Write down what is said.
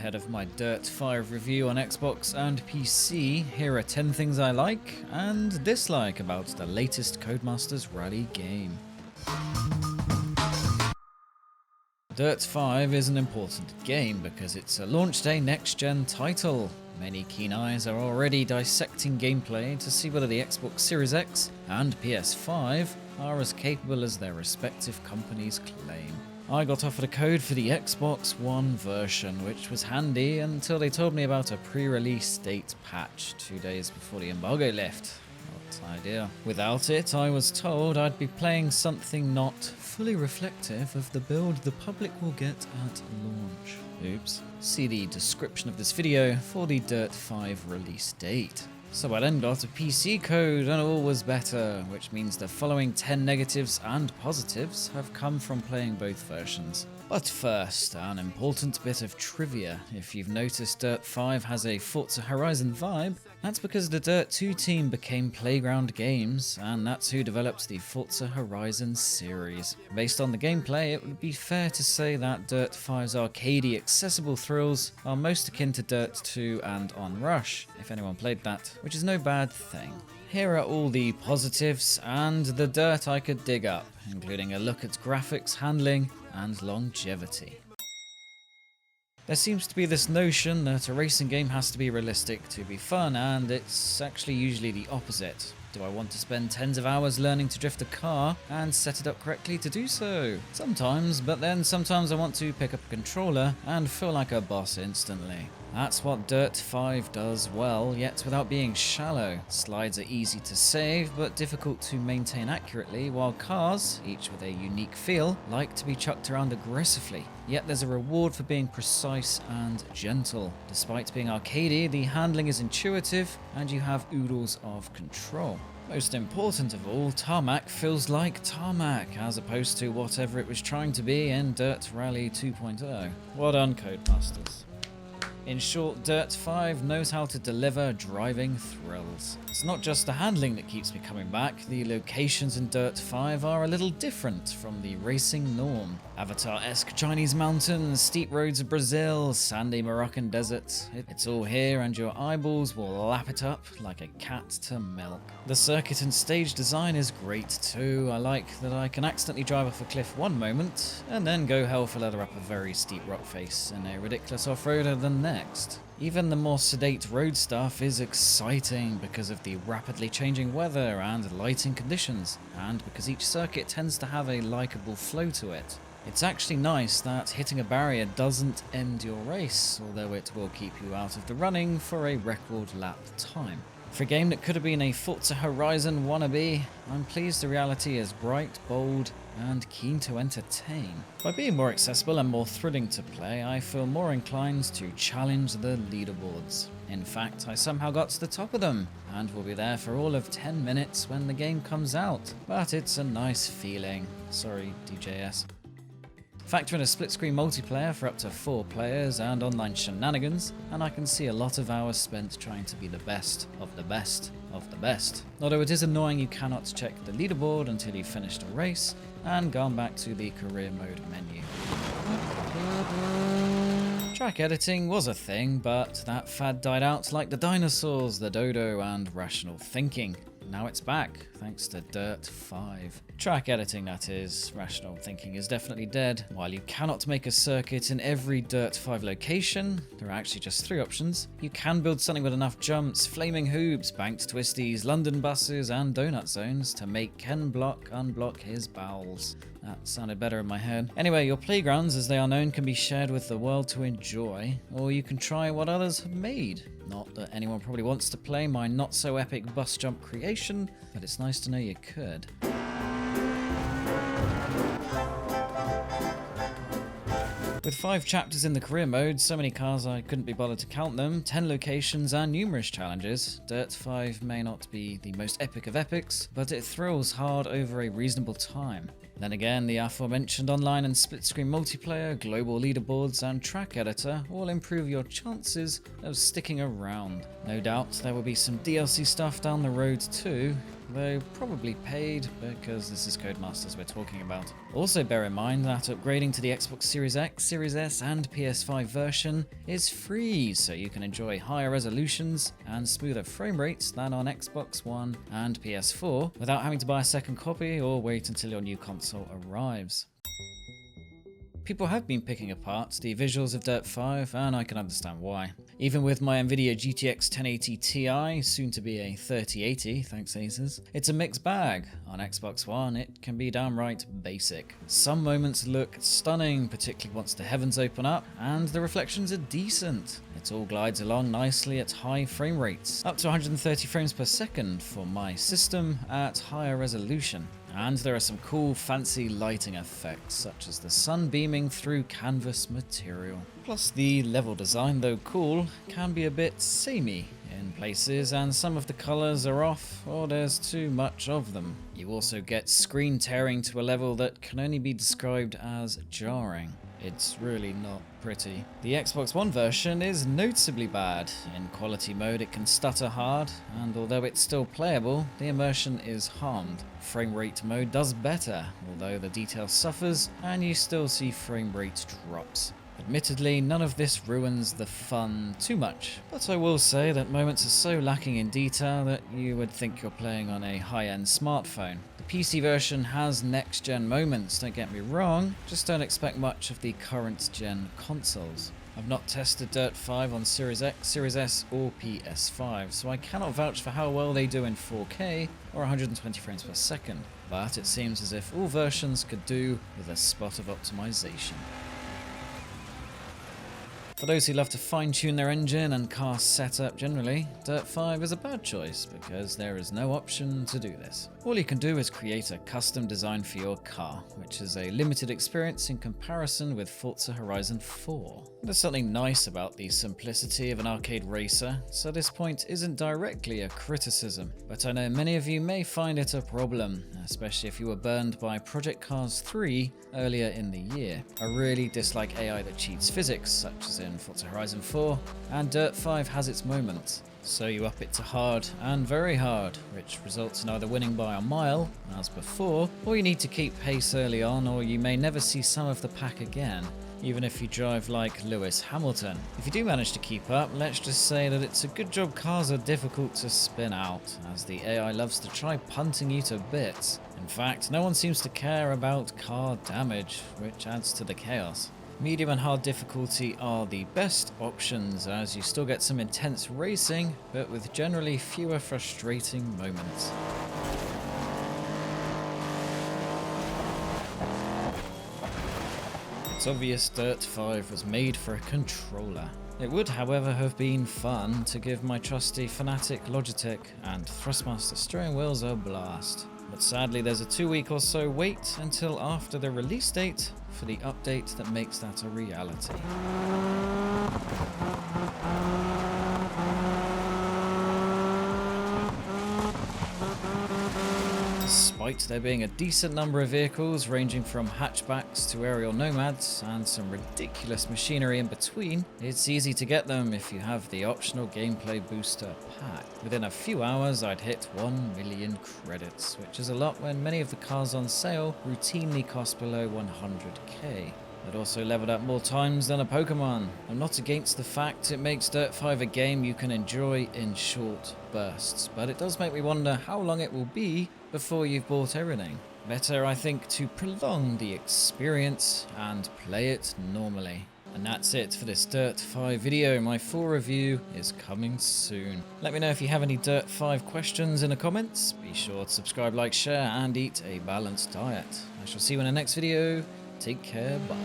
ahead of my Dirt 5 review on Xbox and PC, here are 10 things I like and dislike about the latest Codemasters Rally game. Dirt 5 is an important game because it's a launch day next-gen title. Many keen eyes are already dissecting gameplay to see whether the Xbox Series X and PS5 are as capable as their respective companies claim. I got offered a code for the Xbox One version, which was handy until they told me about a pre-release date patch 2 days before the embargo lift. What idea. Without it, I was told I'd be playing something not fully reflective of the build the public will get at launch. Oops. See the description of this video for the Dirt 5 release date. So I then got a PC code and all was better, which means the following 10 negatives and positives have come from playing both versions. But first, an important bit of trivia. If you've noticed Dirt 5 has a Forza Horizon vibe, that's because the Dirt 2 team became Playground Games, and that's who developed the Forza Horizon series. Based on the gameplay, it would be fair to say that Dirt 5's arcadey accessible thrills are most akin to Dirt 2 and Onrush, if anyone played that, which is no bad thing. Here are all the positives and the dirt I could dig up, including a look at graphics, handling, and longevity. There seems to be this notion that a racing game has to be realistic to be fun, and it's actually usually the opposite. Do I want to spend tens of hours learning to drift a car and set it up correctly to do so? Sometimes, but then sometimes I want to pick up a controller and feel like a boss instantly. That's what Dirt 5 does well, yet without being shallow. Slides are easy to save, but difficult to maintain accurately, while cars, each with a unique feel, like to be chucked around aggressively. Yet there's a reward for being precise and gentle. Despite being arcadey, the handling is intuitive, and you have oodles of control. Most important of all, tarmac feels like tarmac, as opposed to whatever it was trying to be in Dirt Rally 2.0. Well done, Codemasters. In short, Dirt 5 knows how to deliver driving thrills. It's not just the handling that keeps me coming back, the locations in Dirt 5 are a little different from the racing norm. Avatar-esque Chinese mountains, steep roads of Brazil, sandy Moroccan deserts. It's all here and your eyeballs will lap it up like a cat to milk. The circuit and stage design is great too. I like that I can accidentally drive off a cliff one moment and then go hell for leather up a very steep rock face in a ridiculous off-roader the next. Even the more sedate road stuff is exciting because of the rapidly changing weather and lighting conditions, and because each circuit tends to have a likeable flow to it. It's actually nice that hitting a barrier doesn't end your race, although it will keep you out of the running for a record lap time. For a game that could have been a Forza Horizon wannabe, I'm pleased the reality is bright, bold, and keen to entertain. By being more accessible and more thrilling to play, I feel more inclined to challenge the leaderboards. In fact, I somehow got to the top of them, and will be there for all of 10 minutes when the game comes out. But it's a nice feeling. Sorry, DJS. Factor in a split-screen multiplayer for up to 4 players and online shenanigans, and I can see a lot of hours spent trying to be the best of the best of the best. Although it is annoying you cannot check the leaderboard until you've finished a race and gone back to the career mode menu. Track editing was a thing, but that fad died out like the dinosaurs, the dodo, and rational thinking. Now it's back, thanks to Dirt 5. Track editing, that is. Rational thinking is definitely dead. While you cannot make a circuit in every Dirt 5 location, there are actually just 3 options. You can build something with enough jumps, flaming hoops, banked twisties, London buses, and donut zones to make Ken Block unblock his bowels. That sounded better in my head. Anyway, your playgrounds, as they are known, can be shared with the world to enjoy, or you can try what others have made. Not that anyone probably wants to play my not-so-epic bus jump creation, but it's nice to know you could. With 5 chapters in the career mode, so many cars I couldn't be bothered to count them, 10 locations and numerous challenges, Dirt 5 may not be the most epic of epics, but it thrills hard over a reasonable time. Then again, the aforementioned online and split-screen multiplayer, global leaderboards, and track editor all improve your chances of sticking around. No doubt there will be some DLC stuff down the road too, though probably paid because this is Codemasters we're talking about. Also bear in mind that upgrading to the Xbox Series X, Series S and PS5 version is free, so you can enjoy higher resolutions and smoother frame rates than on Xbox One and PS4 without having to buy a second copy or wait until your new console arrives. People have been picking apart the visuals of Dirt 5, and I can understand why. Even with my Nvidia GTX 1080 Ti, soon to be a 3080, thanks Asus, it's a mixed bag. On Xbox One, it can be downright basic. Some moments look stunning, particularly once the heavens open up, and the reflections are decent. It all glides along nicely at high frame rates, up to 130 frames per second for my system at higher resolution. And there are some cool fancy lighting effects, such as the sun beaming through canvas material. Plus the level design, though cool, can be a bit samey in places, and some of the colours are off or there's too much of them. You also get screen tearing to a level that can only be described as jarring. It's really not pretty. The Xbox One version is noticeably bad. In quality mode it can stutter hard, and although it's still playable, the immersion is harmed. Frame rate mode does better, although the detail suffers and you still see frame rate drops. Admittedly, none of this ruins the fun too much, but I will say that moments are so lacking in detail that you would think you're playing on a high-end smartphone. The PC version has next-gen moments, don't get me wrong, just don't expect much of the current-gen consoles. I've not tested Dirt 5 on Series X, Series S or PS5, so I cannot vouch for how well they do in 4K or 120 frames per second, but it seems as if all versions could do with a spot of optimization. For those who love to fine-tune their engine and car setup generally, Dirt 5 is a bad choice because there is no option to do this. All you can do is create a custom design for your car, which is a limited experience in comparison with Forza Horizon 4. There's something nice about the simplicity of an arcade racer, so this point isn't directly a criticism, but I know many of you may find it a problem, especially if you were burned by Project Cars 3 earlier in the year. I really dislike AI that cheats physics, such as in Forza Horizon 4, and Dirt 5 has its moments. So you up it to hard and very hard, which results in either winning by a mile, as before, or you need to keep pace early on, or you may never see some of the pack again, even if you drive like Lewis Hamilton. If you do manage to keep up, let's just say that it's a good job cars are difficult to spin out, as the AI loves to try punting you to bits. In fact, no one seems to care about car damage, which adds to the chaos. Medium and hard difficulty are the best options, as you still get some intense racing, but with generally fewer frustrating moments. It's obvious Dirt 5 was made for a controller. It would, however, have been fun to give my trusty Fanatec Logitech and Thrustmaster steering wheels a blast. But sadly there's a 2-week or so wait until after the release date for the update that makes that a reality. Despite there being a decent number of vehicles ranging from hatchbacks to aerial nomads and some ridiculous machinery in between, it's easy to get them if you have the optional gameplay booster pack. Within a few hours I'd hit 1 million credits, which is a lot when many of the cars on sale routinely cost below 100k. I'd also leveled up more times than a Pokemon. I'm not against the fact it makes Dirt 5 a game you can enjoy in short bursts, but it does make me wonder how long it will be before you've bought everything. Better, I think, to prolong the experience and play it normally. And that's it for this Dirt 5 video. My full review is coming soon. Let me know if you have any Dirt 5 questions in the comments. Be sure to subscribe, like, share, and eat a balanced diet. I shall see you in the next video. Take care, bye.